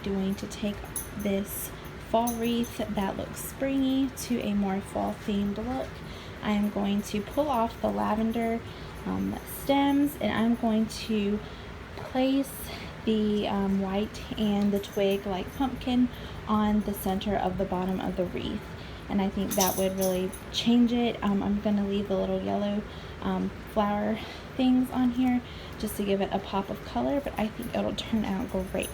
doing to take this fall wreath that looks springy to a more fall themed look. I am going to pull off the lavender stems, and I'm going to place the white and the twig like pumpkin on the center of the bottom of the wreath, and I think that would really change it. I'm going to leave the little yellow flower things on here just to give it a pop of color, but I think it'll turn out great.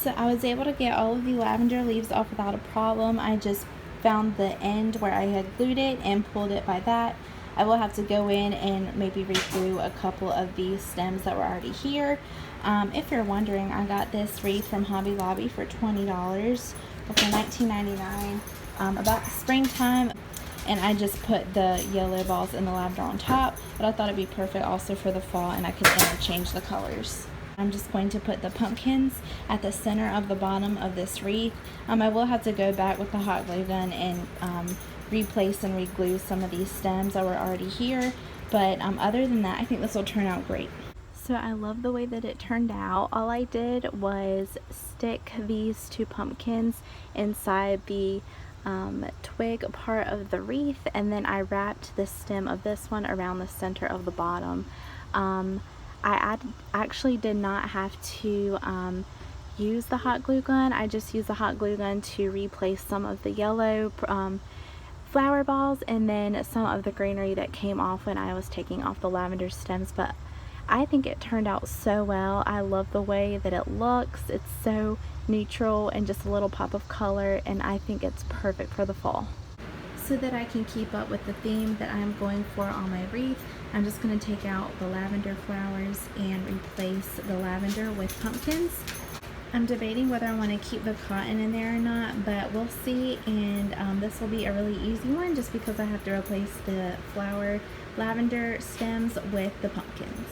So I was able to get all of the lavender leaves off without a problem. I just found the end where I had glued it and pulled it by that. I will have to go in and maybe reglue a couple of these stems that were already here. If you're wondering, I got this wreath from Hobby Lobby for $20 or for $19.99 about the springtime, and I just put the yellow balls and the lavender on top, but I thought it'd be perfect also for the fall, and I could interchange the colors. I'm just going to put the pumpkins at the center of the bottom of this wreath. I will have to go back with the hot glue gun and replace and reglue some of these stems that were already here, but other than that, I think this will turn out great. So I love the way that it turned out. All I did was stick these two pumpkins inside the twig part of the wreath, and then I wrapped the stem of this one around the center of the bottom. I actually did not have to use the hot glue gun. I just used the hot glue gun to replace some of the yellow flower balls and then some of the greenery that came off when I was taking off the lavender stems, but I think it turned out so well. I love the way that it looks. It's so neutral and just a little pop of color, and I think it's perfect for the fall. So that I can keep up with the theme that I'm going for on my wreath, I'm just going to take out the lavender flowers and replace the lavender with pumpkins. I'm debating whether I want to keep the cotton in there or not, but we'll see, and this will be a really easy one just because I have to replace the flower lavender stems with the pumpkins.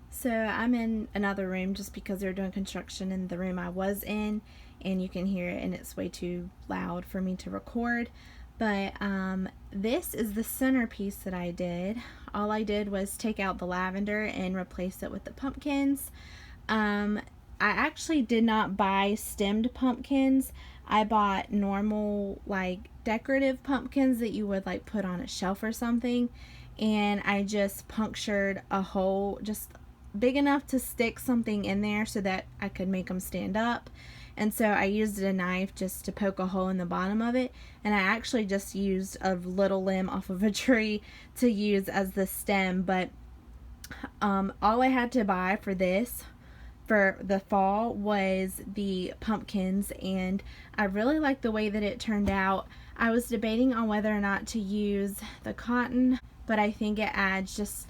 So I'm in another room just because they're doing construction in the room I was in, and you can hear it and it's way too loud for me to record. But this is the centerpiece that I did. All I did was take out the lavender and replace it with the pumpkins. I actually did not buy stemmed pumpkins. I bought normal like decorative pumpkins that you would like put on a shelf or something, and I just punctured a hole just big enough to stick something in there so that I could make them stand up. And so I used a knife just to poke a hole in the bottom of it, and I actually just used a little limb off of a tree to use as the stem. But all I had to buy for this for the fall was the pumpkins, and I really like the way that it turned out. I was debating on whether or not to use the cotton, but I think it adds just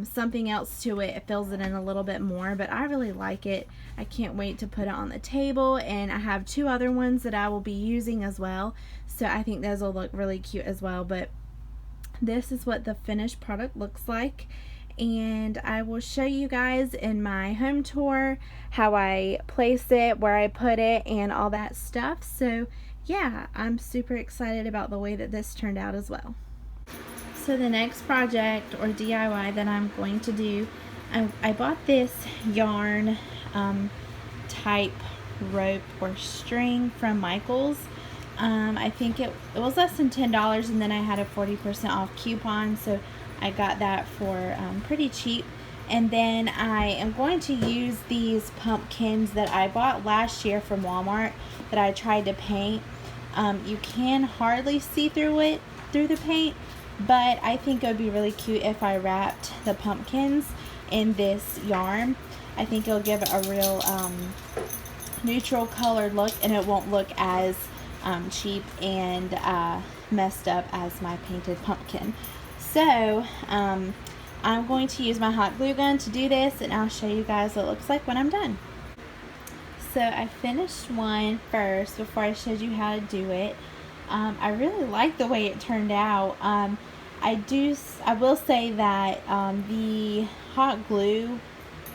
something else to it. It fills it in a little bit more, but I really like it. I can't wait to put it on the table, and I have two other ones that I will be using as well, so I think those will look really cute as well. But this is what the finished product looks like, and I will show you guys in my home tour how I place it, where I put it, and all that stuff. So yeah, I'm super excited about the way that this turned out as well. So the next project or DIY that I'm going to do, I bought this yarn type rope or string from Michael's. I think it was less than $10, and then I had a 40% off coupon, so I got that for pretty cheap. And then I am going to use these pumpkins that I bought last year from Walmart that I tried to paint. You can hardly see through the paint, but I think it would be really cute if I wrapped the pumpkins in this yarn. I think it'll give it a real neutral colored look, and it won't look as cheap and messed up as my painted pumpkin. So I'm going to use my hot glue gun to do this, and I'll show you guys what it looks like when I'm done. So I finished one first before I showed you how to do it. I really like the way it turned out. I will say that the hot glue,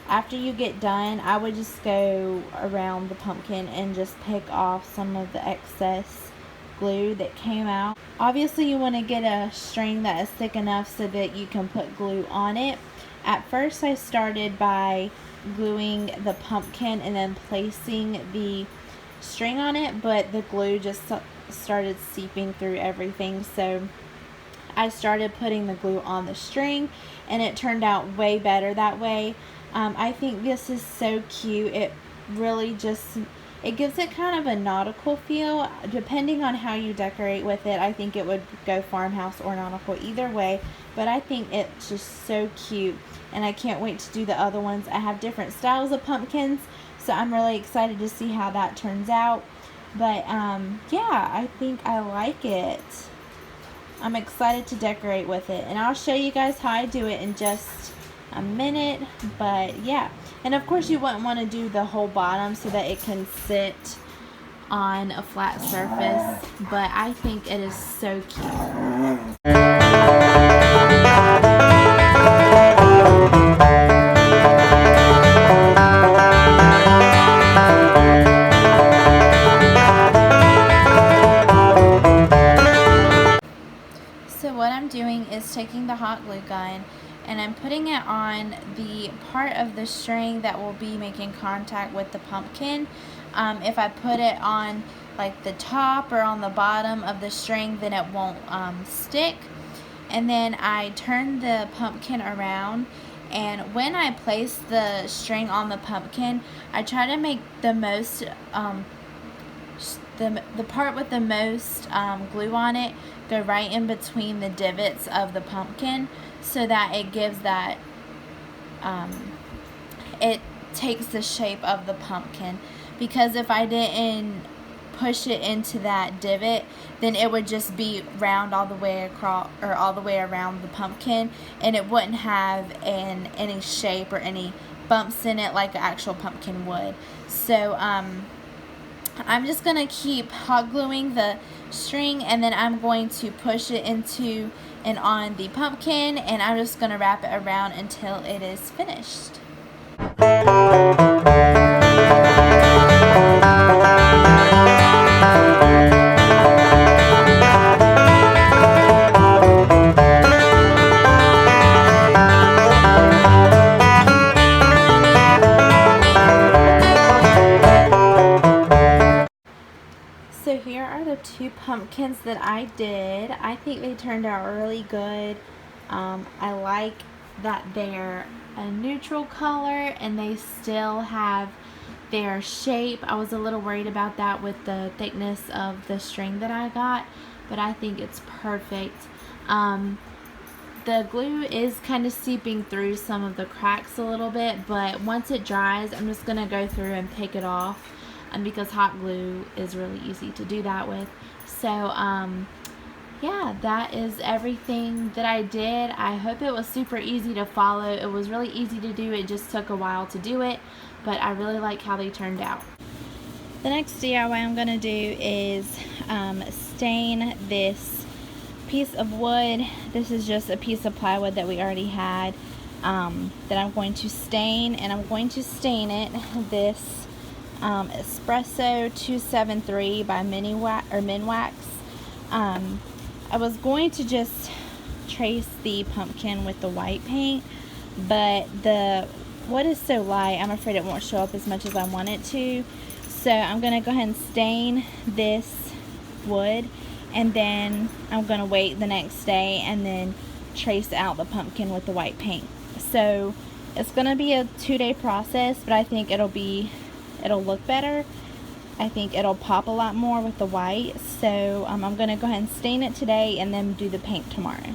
after you get done, I would just go around the pumpkin and just pick off some of the excess glue that came out. Obviously you want to get a string that is thick enough so that you can put glue on it. At first I started by gluing the pumpkin and then placing the string on it, but the glue just started seeping through everything, so I started putting the glue on the string, and it turned out way better that way. I think this is so cute. It really just, it gives it kind of a nautical feel. Depending on how you decorate with it, I think it would go farmhouse or nautical either way, but I think it's just so cute, and I can't wait to do the other ones. I have different styles of pumpkins, so I'm really excited to see how that turns out. But yeah, I think I like it. I'm excited to decorate with it, and I'll show you guys how I do it in just a minute. But yeah, and of course you wouldn't want to do the whole bottom so that it can sit on a flat surface, but I think it is so cute. Doing is taking the hot glue gun and I'm putting it on the part of the string that will be making contact with the pumpkin. If I put it on like the top or on the bottom of the string, then it won't stick. And then I turn the pumpkin around, and when I place the string on the pumpkin, I try to make the most the part with the most glue on it go right in between the divots of the pumpkin, so that it gives that it takes the shape of the pumpkin. Because if I didn't push it into that divot, then it would just be round all the way across, or all the way around the pumpkin, and it wouldn't have any shape or any bumps in it like an actual pumpkin would. So I'm just going to keep hot gluing the string, and then I'm going to push it into and on the pumpkin, and I'm just going to wrap it around until it is finished. So here are the two pumpkins that I did. I think they turned out really good. I like that they're a neutral color and they still have their shape. I was a little worried about that with the thickness of the string that I got, but I think it's perfect. The glue is kind of seeping through some of the cracks a little bit, but once it dries, I'm just going to go through and take it off. Because hot glue is really easy to do that with. So yeah, that is everything that I did. I hope it was super easy to follow. It was really easy to do. It just took a while to do it, but I really like how they turned out. The next DIY I'm going to do is stain this piece of wood. This is just a piece of plywood that we already had that I'm going to stain, and I'm going to stain it this Espresso 273 by Minwax. I was going to just trace the pumpkin with the white paint, but the wood is so light, I'm afraid it won't show up as much as I want it to. So I'm going to go ahead and stain this wood, and then I'm going to wait the next day and then trace out the pumpkin with the white paint. So it's going to be a 2-day process, but I think it'll look better. I think it'll pop a lot more with the white. So I'm going to go ahead and stain it today and then do the paint tomorrow.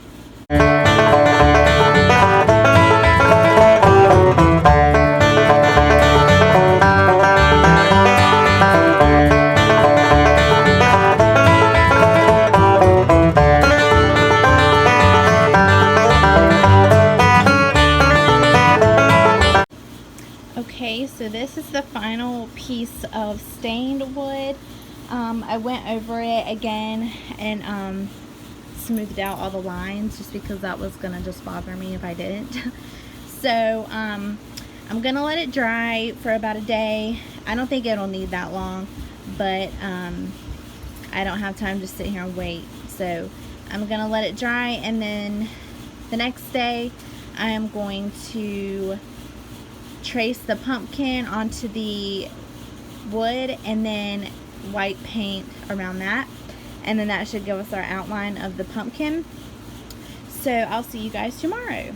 Okay, so this is the final piece of stained wood. I went over it again and smoothed out all the lines just because that was gonna just bother me if I didn't. So I'm gonna let it dry for about a day. I don't think it'll need that long, but I don't have time to sit here and wait. So I'm gonna let it dry, and then the next day I am going to trace the pumpkin onto the wood and then white paint around that, and then that should give us our outline of the pumpkin. So I'll see you guys tomorrow.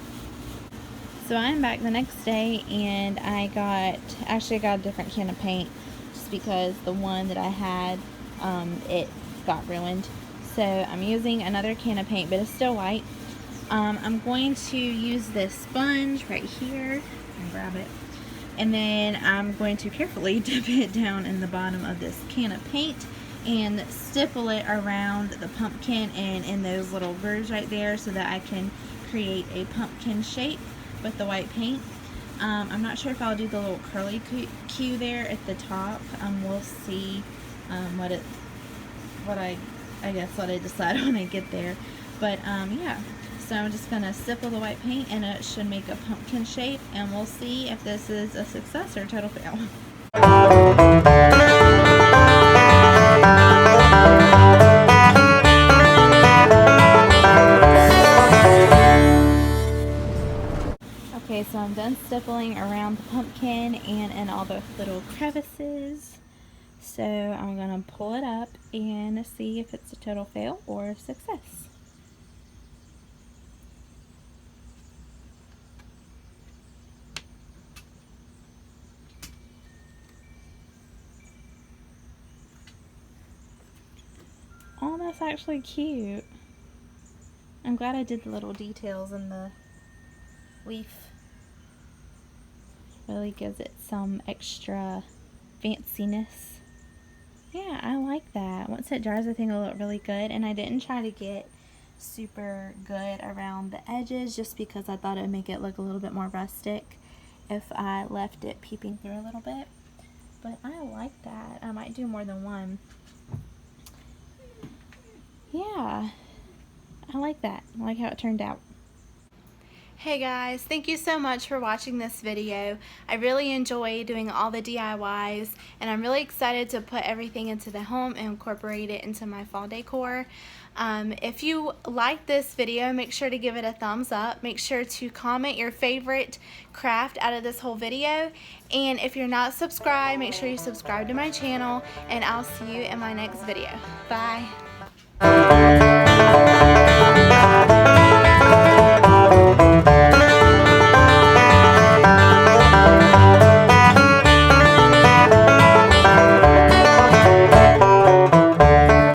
So I'm back the next day, and I got a different can of paint just because the one that I had, it got ruined. So I'm using another can of paint, but it's still white. I'm going to use this sponge right here and grab it, and then I'm going to carefully dip it down in the bottom of this can of paint and stipple it around the pumpkin and in those little grooves right there so that I can create a pumpkin shape with the white paint. I'm not sure if I'll do the little curly Q there at the top. We'll see what I decide when I get there. But yeah, so I'm just gonna stipple the white paint, and it should make a pumpkin shape, and we'll see if this is a success or a total fail. Okay, so I'm done stippling around the pumpkin and in all the little crevices. So I'm gonna pull it up and see if it's a total fail or a success. Oh, that's actually cute. I'm glad I did the little details in the leaf. Really gives it some extra fanciness. Yeah, I like that. Once it dries, I think it'll look really good. And I didn't try to get super good around the edges just because I thought it would make it look a little bit more rustic if I left it peeping through a little bit. But I like that. I might do more than one. Yeah, I like that. I like how it turned out. Hey guys, thank you so much for watching this video. I really enjoy doing all the DIYs, and I'm really excited to put everything into the home and incorporate it into my fall decor. If you like this video, make sure to give it a thumbs up. Make sure to comment your favorite craft out of this whole video. And if you're not subscribed, make sure you subscribe to my channel, and I'll see you in my next video. Bye.